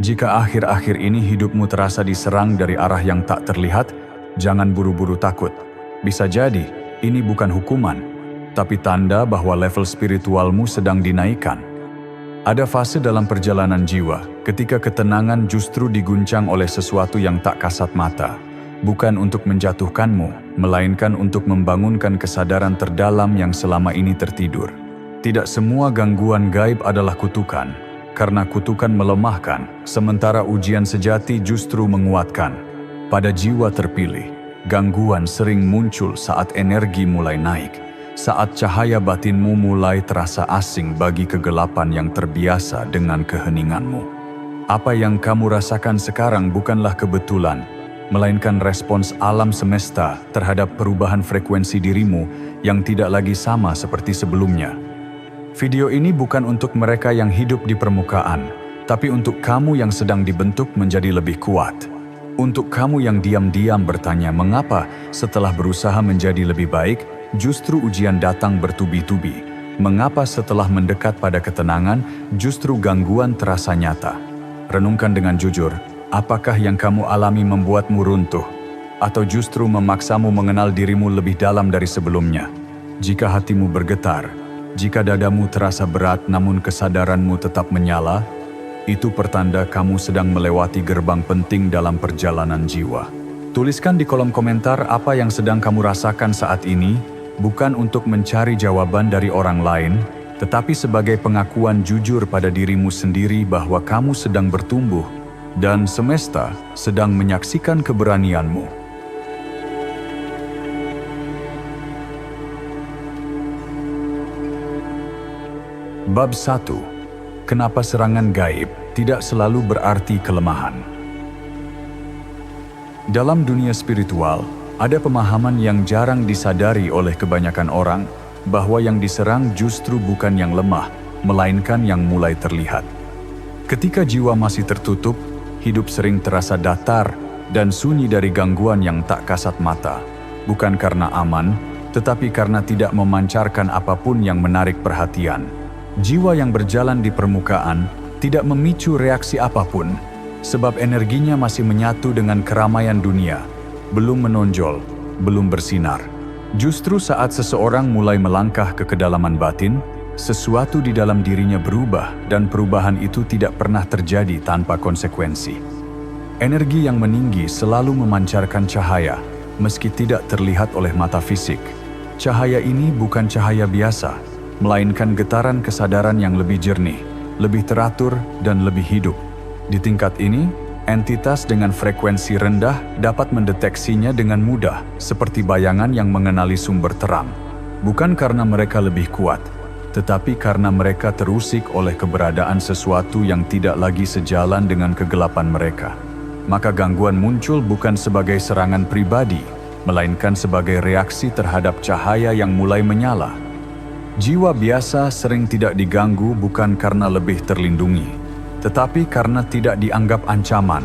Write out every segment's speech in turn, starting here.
Jika akhir-akhir ini hidupmu terasa diserang dari arah yang tak terlihat, jangan buru-buru takut. Bisa jadi, ini bukan hukuman, tapi tanda bahwa level spiritualmu sedang dinaikkan. Ada fase dalam perjalanan jiwa, ketika ketenangan justru diguncang oleh sesuatu yang tak kasat mata. Bukan untuk menjatuhkanmu, melainkan untuk membangunkan kesadaran terdalam yang selama ini tertidur. Tidak semua gangguan gaib adalah kutukan, karena kutukan melemahkan, sementara ujian sejati justru menguatkan. Pada jiwa terpilih, gangguan sering muncul saat energi mulai naik, saat cahaya batinmu mulai terasa asing bagi kegelapan yang terbiasa dengan keheninganmu. Apa yang kamu rasakan sekarang bukanlah kebetulan, melainkan respons alam semesta terhadap perubahan frekuensi dirimu yang tidak lagi sama seperti sebelumnya. Video ini bukan untuk mereka yang hidup di permukaan, tapi untuk kamu yang sedang dibentuk menjadi lebih kuat. Untuk kamu yang diam-diam bertanya mengapa setelah berusaha menjadi lebih baik, justru ujian datang bertubi-tubi. Mengapa setelah mendekat pada ketenangan, justru gangguan terasa nyata. Renungkan dengan jujur, apakah yang kamu alami membuatmu runtuh, atau justru memaksamu mengenal dirimu lebih dalam dari sebelumnya? Jika hatimu bergetar, jika dadamu terasa berat namun kesadaranmu tetap menyala, itu pertanda kamu sedang melewati gerbang penting dalam perjalanan jiwa. Tuliskan di kolom komentar apa yang sedang kamu rasakan saat ini, bukan untuk mencari jawaban dari orang lain, tetapi sebagai pengakuan jujur pada dirimu sendiri bahwa kamu sedang bertumbuh, dan semesta sedang menyaksikan keberanianmu. Bab 1. Kenapa serangan gaib tidak selalu berarti kelemahan? Dalam dunia spiritual, ada pemahaman yang jarang disadari oleh kebanyakan orang bahwa yang diserang justru bukan yang lemah, melainkan yang mulai terlihat. Ketika jiwa masih tertutup, hidup sering terasa datar dan sunyi dari gangguan yang tak kasat mata, bukan karena aman, tetapi karena tidak memancarkan apapun yang menarik perhatian. Jiwa yang berjalan di permukaan tidak memicu reaksi apapun, sebab energinya masih menyatu dengan keramaian dunia, belum menonjol, belum bersinar. Justru saat seseorang mulai melangkah ke kedalaman batin, sesuatu di dalam dirinya berubah, dan perubahan itu tidak pernah terjadi tanpa konsekuensi. Energi yang meninggi selalu memancarkan cahaya, meski tidak terlihat oleh mata fisik. Cahaya ini bukan cahaya biasa, melainkan getaran kesadaran yang lebih jernih, lebih teratur, dan lebih hidup. Di tingkat ini, entitas dengan frekuensi rendah dapat mendeteksinya dengan mudah, seperti bayangan yang mengenali sumber terang. Bukan karena mereka lebih kuat, tetapi karena mereka terusik oleh keberadaan sesuatu yang tidak lagi sejalan dengan kegelapan mereka. Maka gangguan muncul bukan sebagai serangan pribadi, melainkan sebagai reaksi terhadap cahaya yang mulai menyala. Jiwa biasa sering tidak diganggu bukan karena lebih terlindungi, tetapi karena tidak dianggap ancaman.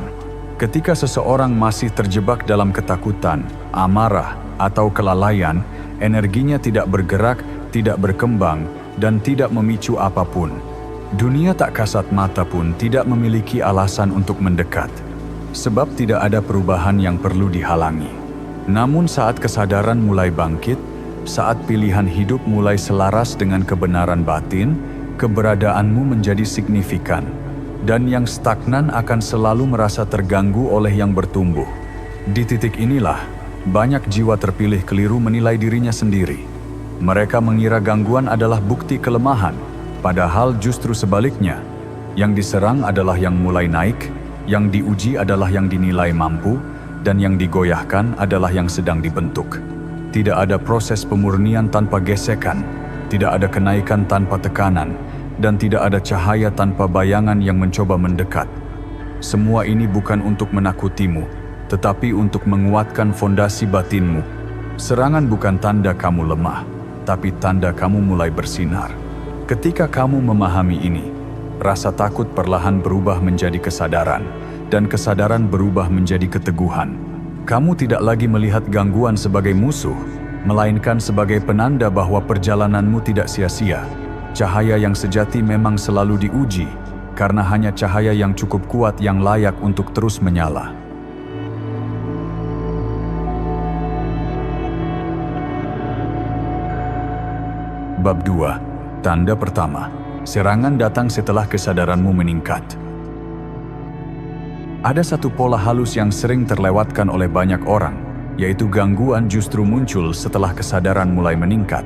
Ketika seseorang masih terjebak dalam ketakutan, amarah, atau kelalaian, energinya tidak bergerak, tidak berkembang, dan tidak memicu apapun. Dunia tak kasat mata pun tidak memiliki alasan untuk mendekat, sebab tidak ada perubahan yang perlu dihalangi. Namun saat kesadaran mulai bangkit, saat pilihan hidup mulai selaras dengan kebenaran batin, keberadaanmu menjadi signifikan, dan yang stagnan akan selalu merasa terganggu oleh yang bertumbuh. Di titik inilah, banyak jiwa terpilih keliru menilai dirinya sendiri. Mereka mengira gangguan adalah bukti kelemahan, padahal justru sebaliknya. Yang diserang adalah yang mulai naik, yang diuji adalah yang dinilai mampu, dan yang digoyahkan adalah yang sedang dibentuk. Tidak ada proses pemurnian tanpa gesekan, tidak ada kenaikan tanpa tekanan, dan tidak ada cahaya tanpa bayangan yang mencoba mendekat. Semua ini bukan untuk menakutimu, tetapi untuk menguatkan fondasi batinmu. Serangan bukan tanda kamu lemah, tapi tanda kamu mulai bersinar. Ketika kamu memahami ini, rasa takut perlahan berubah menjadi kesadaran, dan kesadaran berubah menjadi keteguhan. Kamu tidak lagi melihat gangguan sebagai musuh, melainkan sebagai penanda bahwa perjalananmu tidak sia-sia. Cahaya yang sejati memang selalu diuji, karena hanya cahaya yang cukup kuat yang layak untuk terus menyala. Bab 2. Tanda pertama. Serangan datang setelah kesadaranmu meningkat. Ada satu pola halus yang sering terlewatkan oleh banyak orang, yaitu gangguan justru muncul setelah kesadaran mulai meningkat.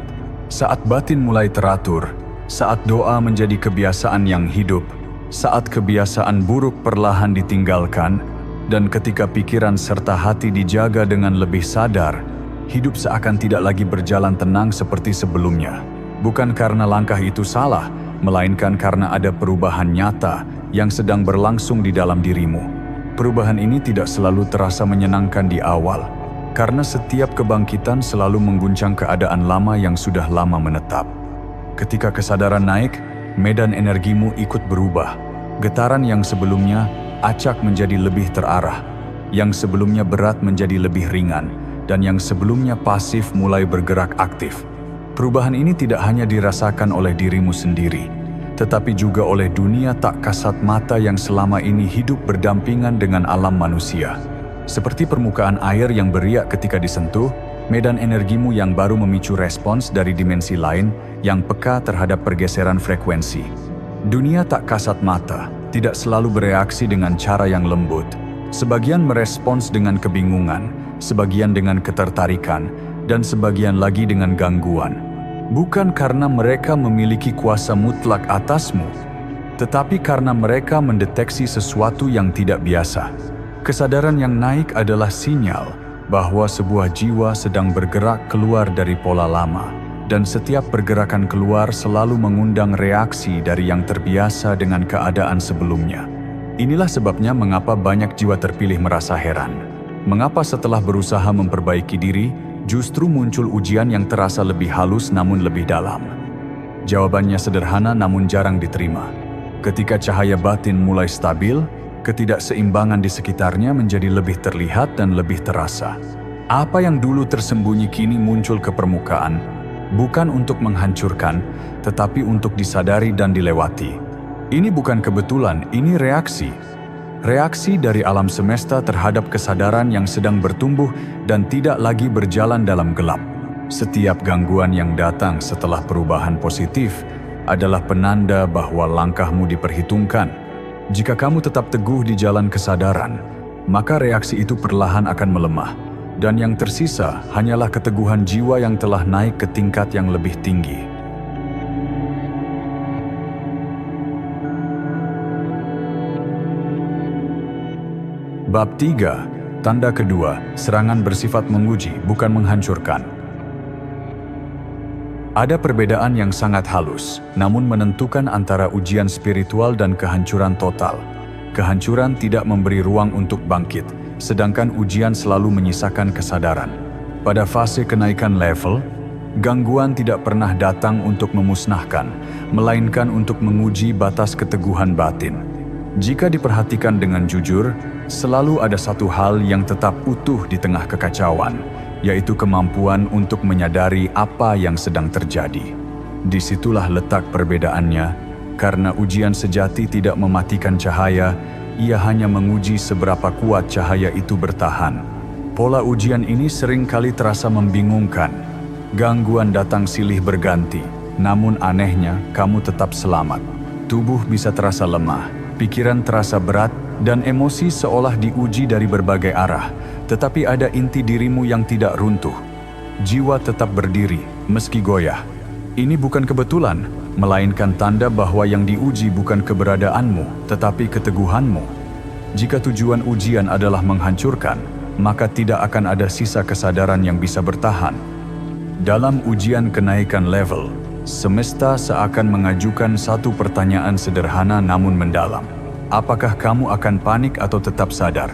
Saat batin mulai teratur, saat doa menjadi kebiasaan yang hidup, saat kebiasaan buruk perlahan ditinggalkan, dan ketika pikiran serta hati dijaga dengan lebih sadar, hidup seakan tidak lagi berjalan tenang seperti sebelumnya. Bukan karena langkah itu salah, melainkan karena ada perubahan nyata yang sedang berlangsung di dalam dirimu. Perubahan ini tidak selalu terasa menyenangkan di awal, karena setiap kebangkitan selalu mengguncang keadaan lama yang sudah lama menetap. Ketika kesadaran naik, medan energimu ikut berubah. Getaran yang sebelumnya acak menjadi lebih terarah, yang sebelumnya berat menjadi lebih ringan, dan yang sebelumnya pasif mulai bergerak aktif. Perubahan ini tidak hanya dirasakan oleh dirimu sendiri, tetapi juga oleh dunia tak kasat mata yang selama ini hidup berdampingan dengan alam manusia. Seperti permukaan air yang beriak ketika disentuh, medan energimu yang baru memicu respons dari dimensi lain yang peka terhadap pergeseran frekuensi. Dunia tak kasat mata tidak selalu bereaksi dengan cara yang lembut. Sebagian merespons dengan kebingungan, sebagian dengan ketertarikan, dan sebagian lagi dengan gangguan. Bukan karena mereka memiliki kuasa mutlak atasmu, tetapi karena mereka mendeteksi sesuatu yang tidak biasa. Kesadaran yang naik adalah sinyal bahwa sebuah jiwa sedang bergerak keluar dari pola lama, dan setiap pergerakan keluar selalu mengundang reaksi dari yang terbiasa dengan keadaan sebelumnya. Inilah sebabnya mengapa banyak jiwa terpilih merasa heran. Mengapa setelah berusaha memperbaiki diri, justru muncul ujian yang terasa lebih halus namun lebih dalam? Jawabannya sederhana namun jarang diterima. Ketika cahaya batin mulai stabil, ketidakseimbangan di sekitarnya menjadi lebih terlihat dan lebih terasa. Apa yang dulu tersembunyi kini muncul ke permukaan, bukan untuk menghancurkan, tetapi untuk disadari dan dilewati. Ini bukan kebetulan, ini reaksi. Reaksi dari alam semesta terhadap kesadaran yang sedang bertumbuh dan tidak lagi berjalan dalam gelap. Setiap gangguan yang datang setelah perubahan positif adalah penanda bahwa langkahmu diperhitungkan. Jika kamu tetap teguh di jalan kesadaran, maka reaksi itu perlahan akan melemah, dan yang tersisa hanyalah keteguhan jiwa yang telah naik ke tingkat yang lebih tinggi. Bab 3. Tanda kedua, serangan bersifat menguji, bukan menghancurkan. Ada perbedaan yang sangat halus, namun menentukan antara ujian spiritual dan kehancuran total. Kehancuran tidak memberi ruang untuk bangkit, sedangkan ujian selalu menyisakan kesadaran. Pada fase kenaikan level, gangguan tidak pernah datang untuk memusnahkan, melainkan untuk menguji batas keteguhan batin. Jika diperhatikan dengan jujur, selalu ada satu hal yang tetap utuh di tengah kekacauan, yaitu kemampuan untuk menyadari apa yang sedang terjadi. Disitulah letak perbedaannya, karena ujian sejati tidak mematikan cahaya, ia hanya menguji seberapa kuat cahaya itu bertahan. Pola ujian ini sering kali terasa membingungkan. Gangguan datang silih berganti, namun anehnya kamu tetap selamat. Tubuh bisa terasa lemah, pikiran terasa berat, dan emosi seolah diuji dari berbagai arah, tetapi ada inti dirimu yang tidak runtuh. Jiwa tetap berdiri, meski goyah. Ini bukan kebetulan, melainkan tanda bahwa yang diuji bukan keberadaanmu, tetapi keteguhanmu. Jika tujuan ujian adalah menghancurkan, maka tidak akan ada sisa kesadaran yang bisa bertahan. Dalam ujian kenaikan level, semesta seakan mengajukan satu pertanyaan sederhana namun mendalam. Apakah kamu akan panik atau tetap sadar?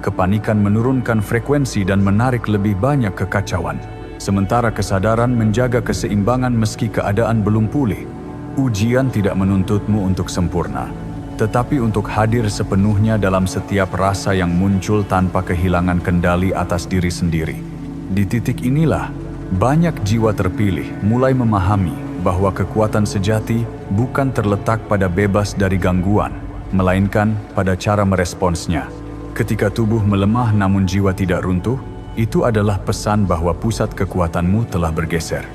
Kepanikan menurunkan frekuensi dan menarik lebih banyak kekacauan, sementara kesadaran menjaga keseimbangan meski keadaan belum pulih. Ujian tidak menuntutmu untuk sempurna, tetapi untuk hadir sepenuhnya dalam setiap rasa yang muncul tanpa kehilangan kendali atas diri sendiri. Di titik inilah, banyak jiwa terpilih mulai memahami bahwa kekuatan sejati bukan terletak pada bebas dari gangguan, melainkan pada cara meresponsnya. Ketika tubuh melemah namun jiwa tidak runtuh, itu adalah pesan bahwa pusat kekuatanmu telah bergeser.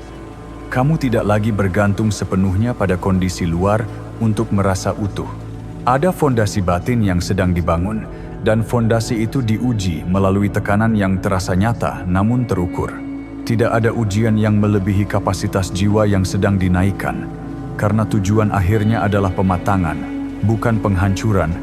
Kamu tidak lagi bergantung sepenuhnya pada kondisi luar untuk merasa utuh. Ada fondasi batin yang sedang dibangun, dan fondasi itu diuji melalui tekanan yang terasa nyata namun terukur. Tidak ada ujian yang melebihi kapasitas jiwa yang sedang dinaikkan, karena tujuan akhirnya adalah pematangan, bukan penghancuran.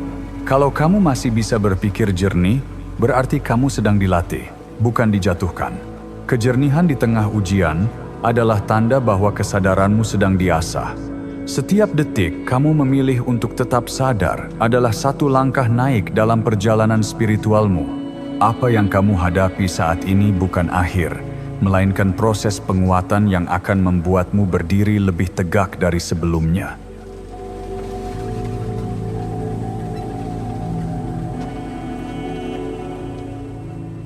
Kalau kamu masih bisa berpikir jernih, berarti kamu sedang dilatih, bukan dijatuhkan. Kejernihan di tengah ujian adalah tanda bahwa kesadaranmu sedang diasah. Setiap detik kamu memilih untuk tetap sadar adalah satu langkah naik dalam perjalanan spiritualmu. Apa yang kamu hadapi saat ini bukan akhir, melainkan proses penguatan yang akan membuatmu berdiri lebih tegak dari sebelumnya.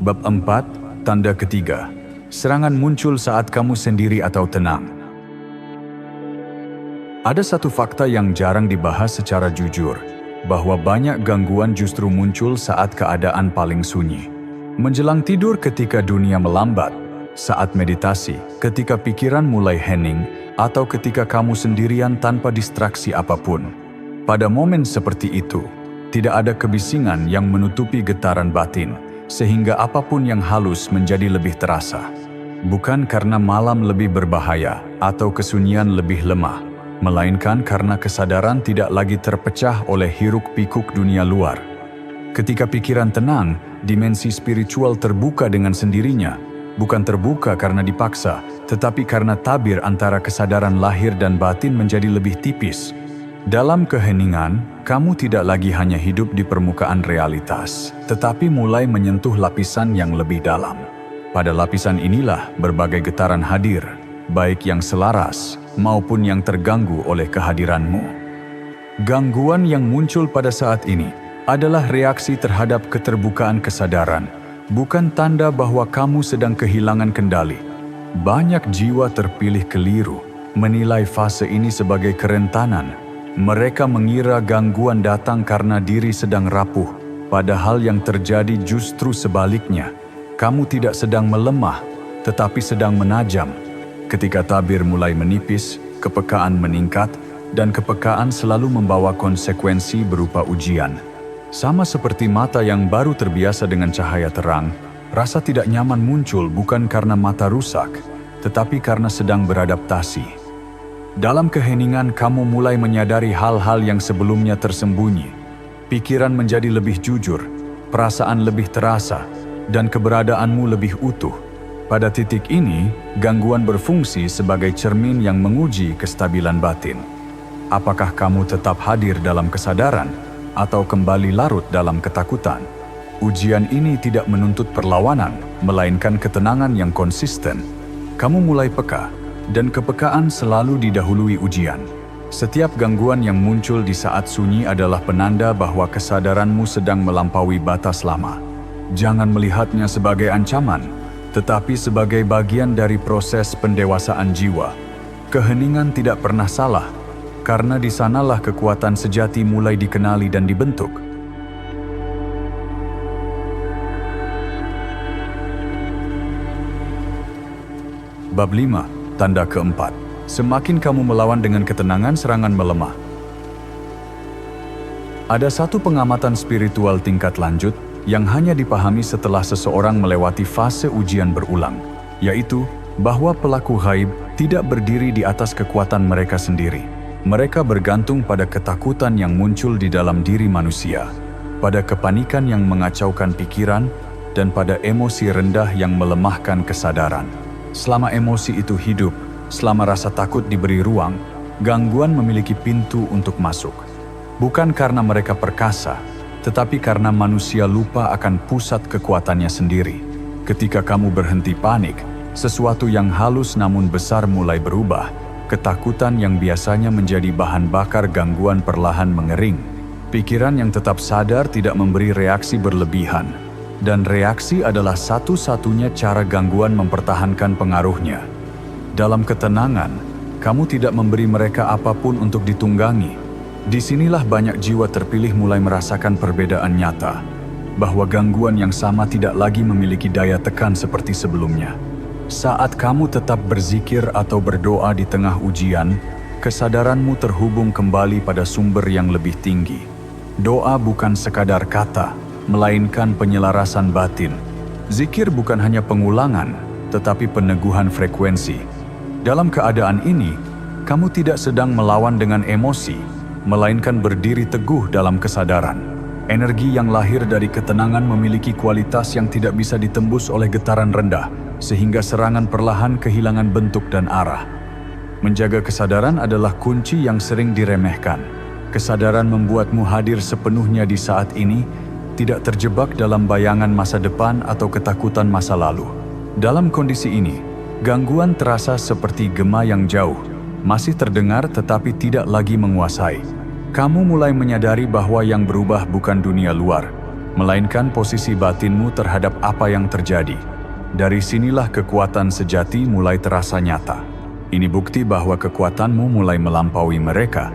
Bab 4, tanda ketiga. Serangan muncul saat kamu sendiri atau tenang. Ada satu fakta yang jarang dibahas secara jujur, bahwa banyak gangguan justru muncul saat keadaan paling sunyi. Menjelang tidur ketika dunia melambat, saat meditasi, ketika pikiran mulai hening, atau ketika kamu sendirian tanpa distraksi apapun. Pada momen seperti itu, tidak ada kebisingan yang menutupi getaran batin, sehingga apapun yang halus menjadi lebih terasa. Bukan karena malam lebih berbahaya atau kesunyian lebih lemah, melainkan karena kesadaran tidak lagi terpecah oleh hiruk-pikuk dunia luar. Ketika pikiran tenang, dimensi spiritual terbuka dengan sendirinya, bukan terbuka karena dipaksa, tetapi karena tabir antara kesadaran lahir dan batin menjadi lebih tipis. Dalam keheningan, kamu tidak lagi hanya hidup di permukaan realitas, tetapi mulai menyentuh lapisan yang lebih dalam. Pada lapisan inilah berbagai getaran hadir, baik yang selaras maupun yang terganggu oleh kehadiranmu. Gangguan yang muncul pada saat ini adalah reaksi terhadap keterbukaan kesadaran, bukan tanda bahwa kamu sedang kehilangan kendali. Banyak jiwa terpilih keliru menilai fase ini sebagai kerentanan. Mereka mengira gangguan datang karena diri sedang rapuh, padahal yang terjadi justru sebaliknya. Kamu tidak sedang melemah, tetapi sedang menajam. Ketika tabir mulai menipis, kepekaan meningkat, dan kepekaan selalu membawa konsekuensi berupa ujian. Sama seperti mata yang baru terbiasa dengan cahaya terang, rasa tidak nyaman muncul bukan karena mata rusak, tetapi karena sedang beradaptasi. Dalam keheningan kamu mulai menyadari hal-hal yang sebelumnya tersembunyi. Pikiran menjadi lebih jujur, perasaan lebih terasa, dan keberadaanmu lebih utuh. Pada titik ini, gangguan berfungsi sebagai cermin yang menguji kestabilan batin. Apakah kamu tetap hadir dalam kesadaran, atau kembali larut dalam ketakutan? Ujian ini tidak menuntut perlawanan, melainkan ketenangan yang konsisten. Kamu mulai peka, dan kepekaan selalu didahului ujian. Setiap gangguan yang muncul di saat sunyi adalah penanda bahwa kesadaranmu sedang melampaui batas lama. Jangan melihatnya sebagai ancaman, tetapi sebagai bagian dari proses pendewasaan jiwa. Keheningan tidak pernah salah, karena di sanalah kekuatan sejati mulai dikenali dan dibentuk. Bab 5, tanda keempat. Semakin kamu melawan dengan ketenangan, serangan melemah. Ada satu pengamatan spiritual tingkat lanjut yang hanya dipahami setelah seseorang melewati fase ujian berulang, yaitu bahwa pelaku gaib tidak berdiri di atas kekuatan mereka sendiri. Mereka bergantung pada ketakutan yang muncul di dalam diri manusia, pada kepanikan yang mengacaukan pikiran, dan pada emosi rendah yang melemahkan kesadaran. Selama emosi itu hidup, selama rasa takut diberi ruang, gangguan memiliki pintu untuk masuk. Bukan karena mereka perkasa, tetapi karena manusia lupa akan pusat kekuatannya sendiri. Ketika kamu berhenti panik, sesuatu yang halus namun besar mulai berubah. Ketakutan yang biasanya menjadi bahan bakar gangguan perlahan mengering. Pikiran yang tetap sadar tidak memberi reaksi berlebihan. Dan reaksi adalah satu-satunya cara gangguan mempertahankan pengaruhnya. Dalam ketenangan, Kamu tidak memberi mereka apapun untuk ditunggangi. Disinilah banyak jiwa terpilih mulai merasakan perbedaan nyata, bahwa gangguan yang sama tidak lagi memiliki daya tekan seperti sebelumnya. Saat kamu tetap berzikir atau berdoa di tengah ujian, kesadaranmu terhubung kembali pada sumber yang lebih tinggi. Doa bukan sekadar kata, melainkan penyelarasan batin. Zikir bukan hanya pengulangan, tetapi peneguhan frekuensi. Dalam keadaan ini, kamu tidak sedang melawan dengan emosi, melainkan berdiri teguh dalam kesadaran. Energi yang lahir dari ketenangan memiliki kualitas yang tidak bisa ditembus oleh getaran rendah, sehingga serangan perlahan kehilangan bentuk dan arah. Menjaga kesadaran adalah kunci yang sering diremehkan. Kesadaran membuatmu hadir sepenuhnya di saat ini, tidak terjebak dalam bayangan masa depan atau ketakutan masa lalu. Dalam kondisi ini, gangguan terasa seperti gema yang jauh, masih terdengar tetapi tidak lagi menguasai. Kamu mulai menyadari bahwa yang berubah bukan dunia luar, melainkan posisi batinmu terhadap apa yang terjadi. Dari sinilah kekuatan sejati mulai terasa nyata. Ini bukti bahwa kekuatanmu mulai melampaui mereka.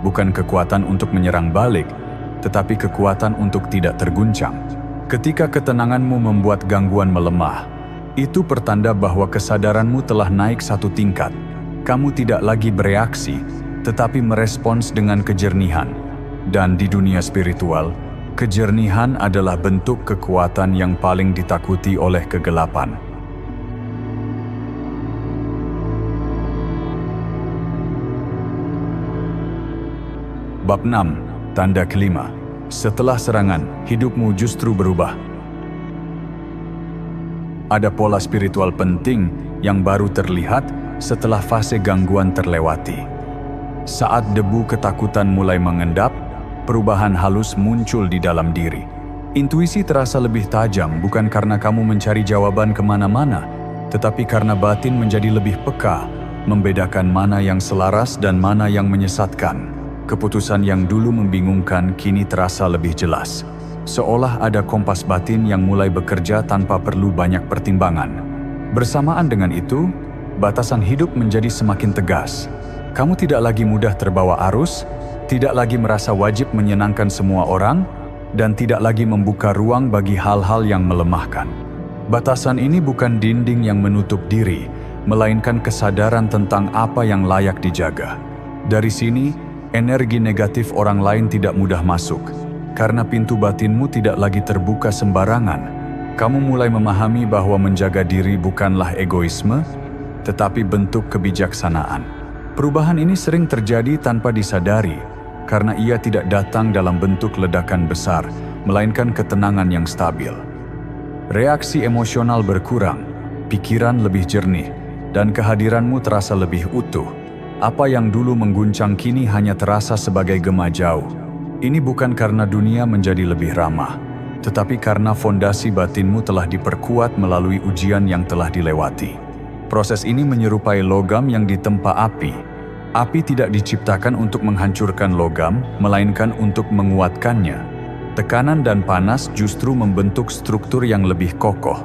Bukan kekuatan untuk menyerang balik, tetapi kekuatan untuk tidak terguncang. Ketika ketenanganmu membuat gangguan melemah, itu pertanda bahwa kesadaranmu telah naik satu tingkat. Kamu tidak lagi bereaksi, tetapi merespons dengan kejernihan. Dan di dunia spiritual, kejernihan adalah bentuk kekuatan yang paling ditakuti oleh kegelapan. Bab 6. Tanda kelima. Setelah serangan, hidupmu justru berubah. Ada pola spiritual penting yang baru terlihat setelah fase gangguan terlewati. Saat debu ketakutan mulai mengendap, perubahan halus muncul di dalam diri. Intuisi terasa lebih tajam bukan karena kamu mencari jawaban kemana-mana, tetapi karena batin menjadi lebih peka, membedakan mana yang selaras dan mana yang menyesatkan. Keputusan yang dulu membingungkan kini terasa lebih jelas. Seolah ada kompas batin yang mulai bekerja tanpa perlu banyak pertimbangan. Bersamaan dengan itu, batasan hidup menjadi semakin tegas. Kamu tidak lagi mudah terbawa arus, tidak lagi merasa wajib menyenangkan semua orang, dan tidak lagi membuka ruang bagi hal-hal yang melemahkan. Batasan ini bukan dinding yang menutup diri, melainkan kesadaran tentang apa yang layak dijaga. Dari sini, energi negatif orang lain tidak mudah masuk. Karena pintu batinmu tidak lagi terbuka sembarangan, kamu mulai memahami bahwa menjaga diri bukanlah egoisme, tetapi bentuk kebijaksanaan. Perubahan ini sering terjadi tanpa disadari, karena ia tidak datang dalam bentuk ledakan besar, melainkan ketenangan yang stabil. Reaksi emosional berkurang, pikiran lebih jernih, dan kehadiranmu terasa lebih utuh. Apa yang dulu mengguncang kini hanya terasa sebagai gema jauh. Ini bukan karena dunia menjadi lebih ramah, tetapi karena fondasi batinmu telah diperkuat melalui ujian yang telah dilewati. Proses ini menyerupai logam yang ditempa api. Api tidak diciptakan untuk menghancurkan logam, melainkan untuk menguatkannya. Tekanan dan panas justru membentuk struktur yang lebih kokoh.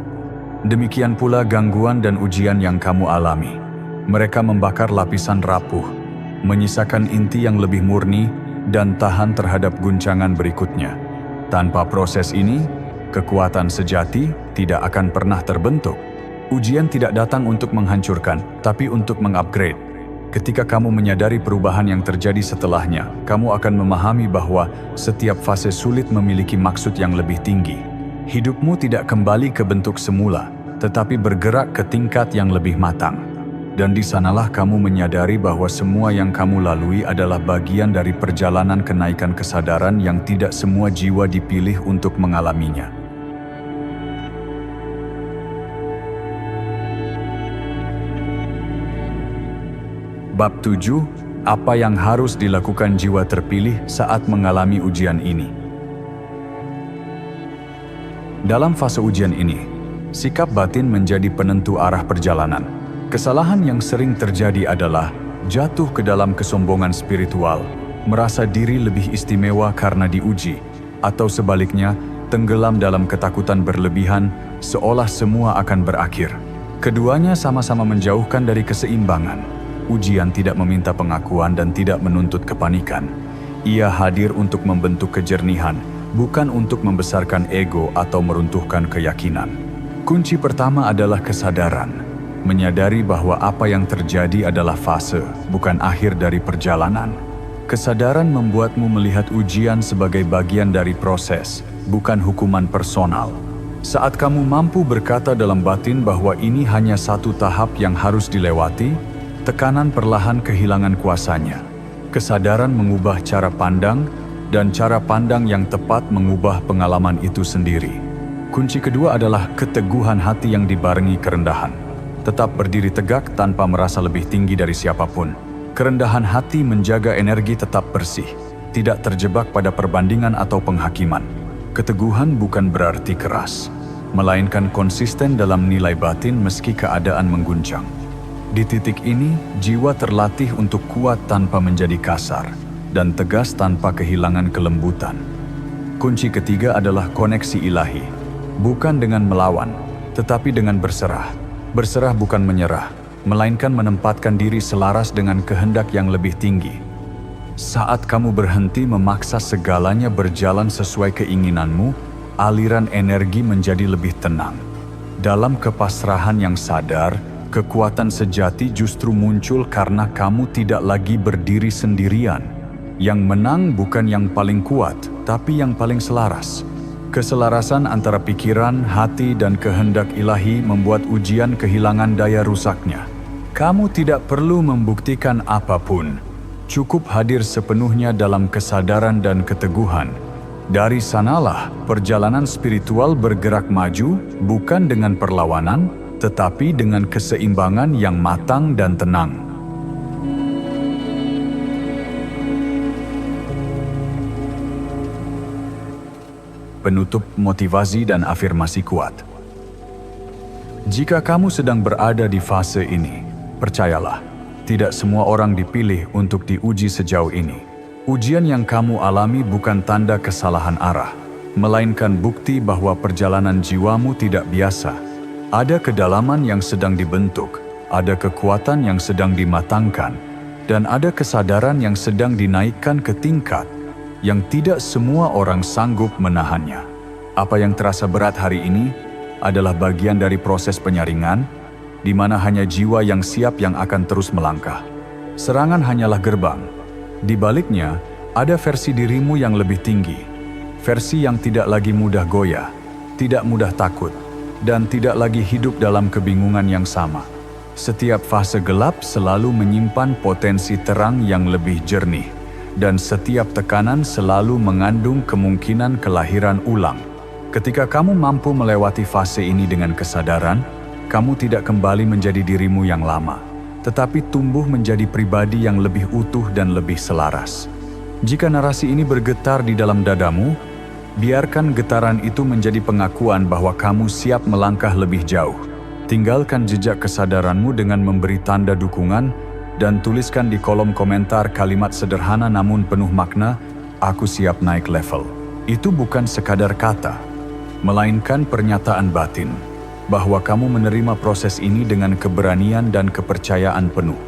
Demikian pula gangguan dan ujian yang kamu alami. Mereka membakar lapisan rapuh, menyisakan inti yang lebih murni dan tahan terhadap guncangan berikutnya. Tanpa proses ini, kekuatan sejati tidak akan pernah terbentuk. Ujian tidak datang untuk menghancurkan, tapi untuk mengupgrade. Ketika kamu menyadari perubahan yang terjadi setelahnya, kamu akan memahami bahwa setiap fase sulit memiliki maksud yang lebih tinggi. Hidupmu tidak kembali ke bentuk semula, tetapi bergerak ke tingkat yang lebih matang. Dan di sanalah kamu menyadari bahwa semua yang kamu lalui adalah bagian dari perjalanan kenaikan kesadaran yang tidak semua jiwa dipilih untuk mengalaminya. Bab 7. Apa yang harus dilakukan jiwa terpilih saat mengalami ujian ini? Dalam fase ujian ini, sikap batin menjadi penentu arah perjalanan. Kesalahan yang sering terjadi adalah jatuh ke dalam kesombongan spiritual, merasa diri lebih istimewa karena diuji, atau sebaliknya, tenggelam dalam ketakutan berlebihan, seolah semua akan berakhir. Keduanya sama-sama menjauhkan dari keseimbangan. Ujian tidak meminta pengakuan dan tidak menuntut kepanikan. Ia hadir untuk membentuk kejernihan, bukan untuk membesarkan ego atau meruntuhkan keyakinan. Kunci pertama adalah kesadaran. Menyadari bahwa apa yang terjadi adalah fase, bukan akhir dari perjalanan. Kesadaran membuatmu melihat ujian sebagai bagian dari proses, bukan hukuman personal. Saat kamu mampu berkata dalam batin bahwa ini hanya satu tahap yang harus dilewati, tekanan perlahan kehilangan kuasanya. Kesadaran mengubah cara pandang, dan cara pandang yang tepat mengubah pengalaman itu sendiri. Kunci kedua adalah keteguhan hati yang dibarengi kerendahan. Tetap berdiri tegak tanpa merasa lebih tinggi dari siapapun. Kerendahan hati menjaga energi tetap bersih, tidak terjebak pada perbandingan atau penghakiman. Keteguhan bukan berarti keras, melainkan konsisten dalam nilai batin meski keadaan mengguncang. Di titik ini, jiwa terlatih untuk kuat tanpa menjadi kasar, dan tegas tanpa kehilangan kelembutan. Kunci ketiga adalah koneksi ilahi, bukan dengan melawan, tetapi dengan berserah. Berserah bukan menyerah, melainkan menempatkan diri selaras dengan kehendak yang lebih tinggi. Saat kamu berhenti memaksa segalanya berjalan sesuai keinginanmu, aliran energi menjadi lebih tenang. Dalam kepasrahan yang sadar, kekuatan sejati justru muncul karena kamu tidak lagi berdiri sendirian. Yang menang bukan yang paling kuat, tapi yang paling selaras. Keselarasan antara pikiran, hati, dan kehendak ilahi membuat ujian kehilangan daya rusaknya. Kamu tidak perlu membuktikan apapun. Cukup hadir sepenuhnya dalam kesadaran dan keteguhan. Dari sanalah perjalanan spiritual bergerak maju, bukan dengan perlawanan, tetapi dengan keseimbangan yang matang dan tenang. Penutup motivasi dan afirmasi kuat. Jika kamu sedang berada di fase ini, percayalah, tidak semua orang dipilih untuk diuji sejauh ini. Ujian yang kamu alami bukan tanda kesalahan arah, melainkan bukti bahwa perjalanan jiwamu tidak biasa. Ada kedalaman yang sedang dibentuk, ada kekuatan yang sedang dimatangkan, dan ada kesadaran yang sedang dinaikkan ke tingkat yang tidak semua orang sanggup menahannya. Apa yang terasa berat hari ini adalah bagian dari proses penyaringan, di mana hanya jiwa yang siap yang akan terus melangkah. Serangan hanyalah gerbang. Di baliknya, ada versi dirimu yang lebih tinggi. Versi yang tidak lagi mudah goyah, tidak mudah takut, dan tidak lagi hidup dalam kebingungan yang sama. Setiap fase gelap selalu menyimpan potensi terang yang lebih jernih, dan setiap tekanan selalu mengandung kemungkinan kelahiran ulang. Ketika kamu mampu melewati fase ini dengan kesadaran, kamu tidak kembali menjadi dirimu yang lama, tetapi tumbuh menjadi pribadi yang lebih utuh dan lebih selaras. Jika narasi ini bergetar di dalam dadamu, biarkan getaran itu menjadi pengakuan bahwa kamu siap melangkah lebih jauh. Tinggalkan jejak kesadaranmu dengan memberi tanda dukungan dan tuliskan di kolom komentar kalimat sederhana namun penuh makna, "Aku siap naik level." Itu bukan sekadar kata, melainkan pernyataan batin bahwa kamu menerima proses ini dengan keberanian dan kepercayaan penuh.